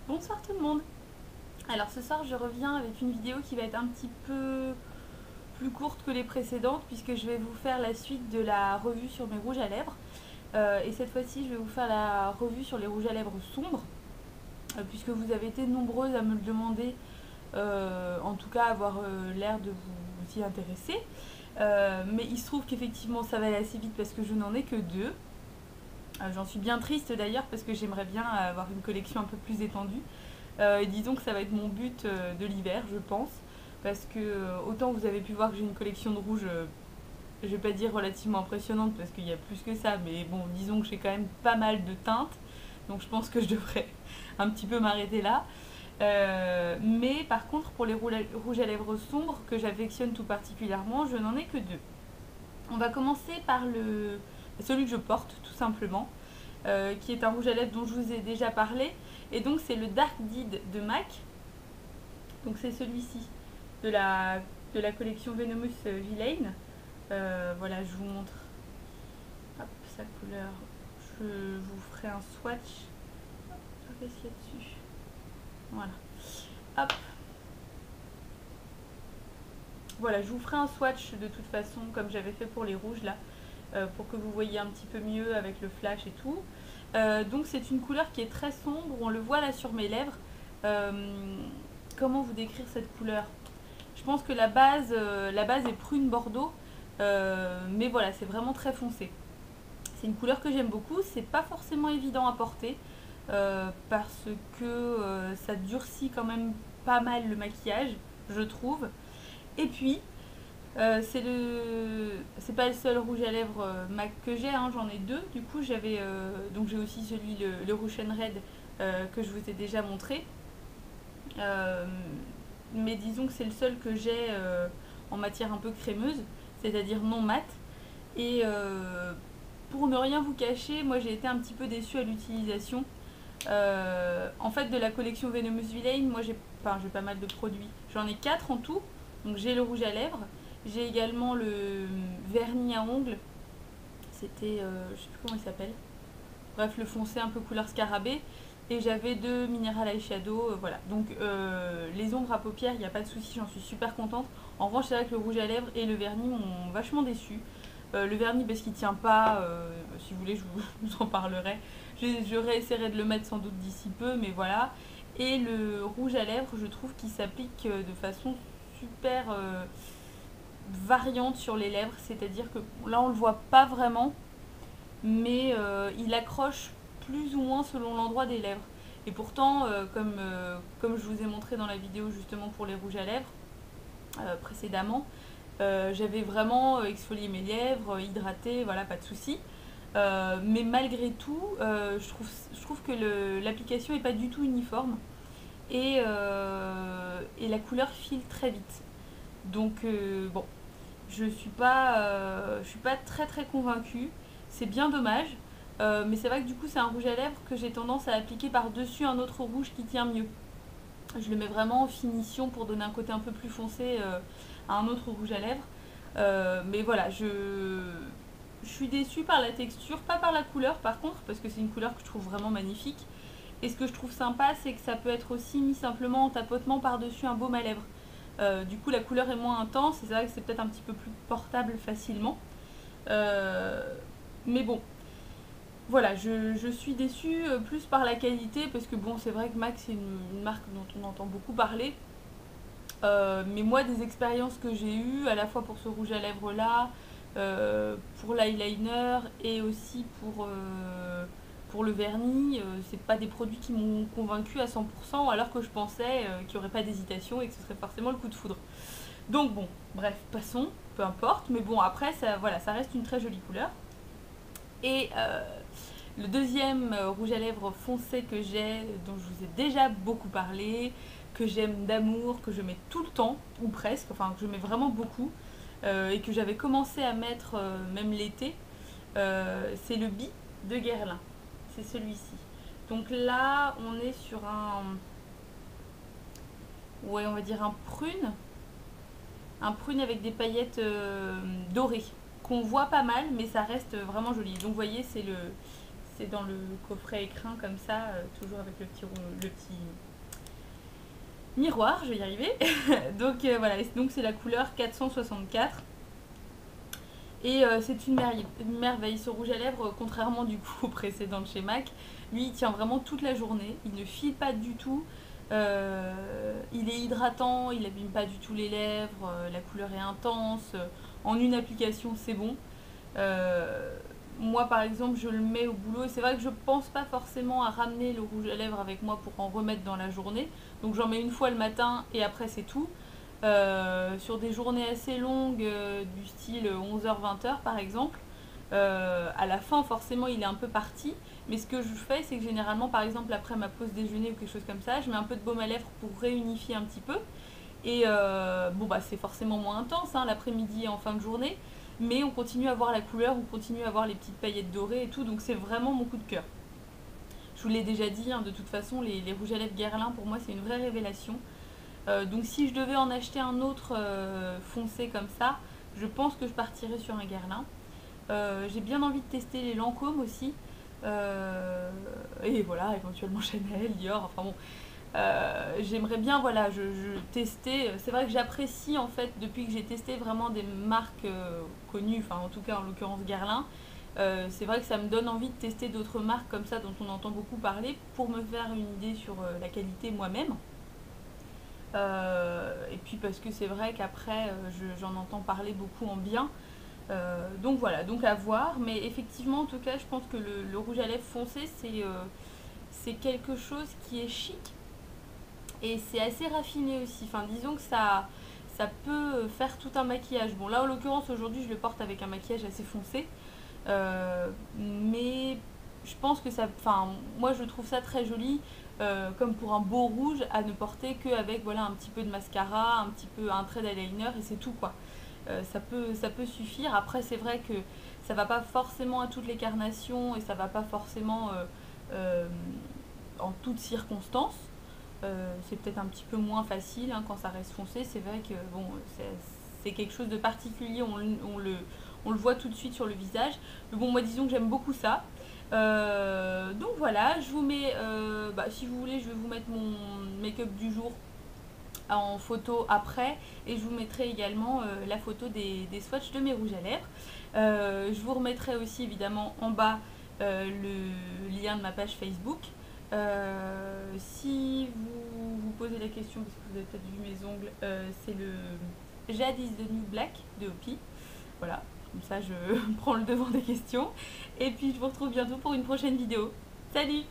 Bonsoir tout le monde. Alors ce soir je reviens avec une vidéo qui va être un petit peu plus courte que les précédentes puisque je vais vous faire la suite de la revue sur mes rouges à lèvres. Et cette fois-ci je vais vous faire la revue sur les rouges à lèvres sombres puisque vous avez été nombreuses à me le demander, en tout cas avoir l'air de vous y intéresser. Mais il se trouve qu'effectivement ça va aller assez vite parce que je n'en ai que deux. J'en suis bien triste d'ailleurs parce que j'aimerais bien avoir une collection un peu plus étendue. Disons que ça va être mon but de l'hiver, je pense. Parce que autant vous avez pu voir que j'ai une collection de rouges, je vais pas dire relativement impressionnante parce qu'il y a plus que ça, mais bon, disons que j'ai quand même pas mal de teintes. Donc je pense que je devrais un petit peu m'arrêter là. Mais par contre, pour les rouges à lèvres sombres que j'affectionne tout particulièrement, je n'en ai que deux. On va commencer par celui que je porte tout simplement, qui est un rouge à lèvres dont je vous ai déjà parlé. Et donc c'est le Dark Deed de MAC. Donc c'est celui-ci de la collection Venomous Villain. Voilà, je vous montre hop, sa couleur. Je vous ferai un swatch. Qu'est-ce qu'il y a dessus? Voilà. Hop. Voilà, je vous ferai un swatch de toute façon comme j'avais fait pour les rouges là, pour que vous voyez un petit peu mieux avec le flash et tout. Donc c'est une couleur qui est très sombre, on le voit là sur mes lèvres. Comment vous décrire cette couleur? Je pense que la base est prune bordeaux, mais voilà, c'est vraiment très foncé. C'est une couleur que j'aime beaucoup, c'est pas forcément évident à porter, parce que ça durcit quand même pas mal le maquillage, je trouve. Et puis, c'est pas le seul rouge à lèvres MAC que j'ai, hein, j'en ai deux. Du coup, donc j'ai aussi celui le Rouge and Red que je vous ai déjà montré. Euh, mais disons que c'est le seul que j'ai en matière un peu crémeuse, c'est-à-dire non mat. Et pour ne rien vous cacher, moi j'ai été un petit peu déçue à l'utilisation. En fait, de la collection Venomous Villain, j'ai pas mal de produits. J'en ai 4 en tout. Donc j'ai le rouge à lèvres, j'ai également le vernis à ongles. C'était, je sais plus comment il s'appelle. Bref, le foncé un peu couleur scarabée. Et j'avais deux mineral eyeshadow, voilà. Donc les ombres à paupières, il n'y a pas de souci, j'en suis super contente. En revanche, c'est vrai que le rouge à lèvres et le vernis m'ont vachement déçu. Le vernis parce qu'il tient pas, si vous voulez, je vous en parlerai. Je réessayerai de le mettre sans doute d'ici peu, mais voilà. Et le rouge à lèvres, je trouve qu'il s'applique de façon super variante sur les lèvres, c'est-à-dire que là on le voit pas vraiment, mais il accroche plus ou moins selon l'endroit des lèvres. Et pourtant, comme je vous ai montré dans la vidéo justement pour les rouges à lèvres précédemment, j'avais vraiment exfolié mes lèvres, hydraté, voilà, pas de souci. Mais malgré tout, je trouve que l'application n'est pas du tout uniforme et la couleur file très vite. Donc bon, je suis pas très très convaincue. C'est bien dommage. Mais c'est vrai que du coup c'est un rouge à lèvres que j'ai tendance à appliquer par-dessus un autre rouge qui tient mieux. Je le mets vraiment en finition pour donner un côté un peu plus foncé à un autre rouge à lèvres. Mais voilà, je suis déçue par la texture, pas par la couleur par contre, parce que c'est une couleur que je trouve vraiment magnifique. Et ce que je trouve sympa, c'est que ça peut être aussi mis simplement en tapotement par-dessus un baume à lèvres. Du coup, la couleur est moins intense et c'est vrai que c'est peut-être un petit peu plus portable facilement. Euh, mais bon, voilà, je suis déçue plus par la qualité parce que bon, c'est vrai que MAC c'est une marque dont on entend beaucoup parler. Mais moi, des expériences que j'ai eues, à la fois pour ce rouge à lèvres là, pour l'eyeliner et aussi pour le vernis, c'est pas des produits qui m'ont convaincu à 100%, alors que je pensais qu'il n'y aurait pas d'hésitation et que ce serait forcément le coup de foudre. Donc bon, bref, passons, peu importe. Mais bon, après, ça, voilà, ça reste une très jolie couleur. Et le deuxième rouge à lèvres foncé que j'ai, dont je vous ai déjà beaucoup parlé, que j'aime d'amour, que je mets tout le temps, ou presque, enfin que je mets vraiment beaucoup, et que j'avais commencé à mettre même l'été, c'est le Bi de Guerlain. C'est celui-ci. Donc là, on est sur ouais, on va dire un prune avec des paillettes dorées, qu'on voit pas mal, mais ça reste vraiment joli. Donc vous voyez, c'est dans le coffret écrin comme ça, toujours avec le petit miroir, je vais y arriver. Donc voilà, donc c'est la couleur 464. Et c'est une merveille. Ce rouge à lèvres, contrairement du coup au précédent de chez MAC, lui il tient vraiment toute la journée. Il ne file pas du tout. Il est hydratant, il abîme pas du tout les lèvres. La couleur est intense. En une application, c'est bon. Moi par exemple, je le mets au boulot. Et c'est vrai que je pense pas forcément à ramener le rouge à lèvres avec moi pour en remettre dans la journée. Donc j'en mets une fois le matin et après c'est tout. Sur des journées assez longues, du style 11h-20h par exemple, à la fin forcément il est un peu parti, mais ce que je fais c'est que généralement par exemple après ma pause déjeuner ou quelque chose comme ça, je mets un peu de baume à lèvres pour réunifier un petit peu. Et bon bah c'est forcément moins intense hein, l'après-midi et en fin de journée, mais on continue à voir la couleur, on continue à voir les petites paillettes dorées et tout, donc c'est vraiment mon coup de cœur. Je vous l'ai déjà dit, hein, de toute façon les rouges à lèvres Guerlain pour moi c'est une vraie révélation. Donc si je devais en acheter un autre foncé comme ça, je pense que je partirais sur un Guerlain. J'ai bien envie de tester les Lancôme aussi. Et voilà, éventuellement Chanel, Dior, enfin bon. J'aimerais bien voilà, je tester. C'est vrai que j'apprécie en fait depuis que j'ai testé vraiment des marques connues, enfin en tout cas en l'occurrence Guerlain. C'est vrai que ça me donne envie de tester d'autres marques comme ça dont on entend beaucoup parler pour me faire une idée sur la qualité moi-même. Et puis parce que c'est vrai qu'après j'en entends parler beaucoup en bien. Donc voilà, donc à voir. Mais effectivement, en tout cas, je pense que le rouge à lèvres foncé, c'est quelque chose qui est chic et c'est assez raffiné aussi. Enfin, disons que ça peut faire tout un maquillage. Bon, là en l'occurrence, aujourd'hui, je le porte avec un maquillage assez foncé. Mais je pense que ça. Enfin, moi, je trouve ça très joli. Comme pour un beau rouge à ne porter qu'avec voilà, un petit peu de mascara, un petit peu un trait d'eyeliner et c'est tout quoi. Ça peut suffire. Après c'est vrai que ça va pas forcément à toutes les carnations et ça va pas forcément euh, en toutes circonstances. C'est peut-être un petit peu moins facile hein, quand ça reste foncé. C'est vrai que bon, c'est quelque chose de particulier, on le voit tout de suite sur le visage. Mais bon, moi disons que j'aime beaucoup ça. Donc voilà, je vous mets, si vous voulez, je vais vous mettre mon make-up du jour en photo après et je vous mettrai également la photo des swatchs de mes rouges à lèvres. Je vous remettrai aussi évidemment en bas le lien de ma page Facebook. Si vous vous posez la question, parce que vous avez peut-être vu mes ongles, c'est le Jade is the New Black de Hopi. Voilà, comme ça je prends le devant des questions. Et puis je vous retrouve bientôt pour une prochaine vidéo. Salut!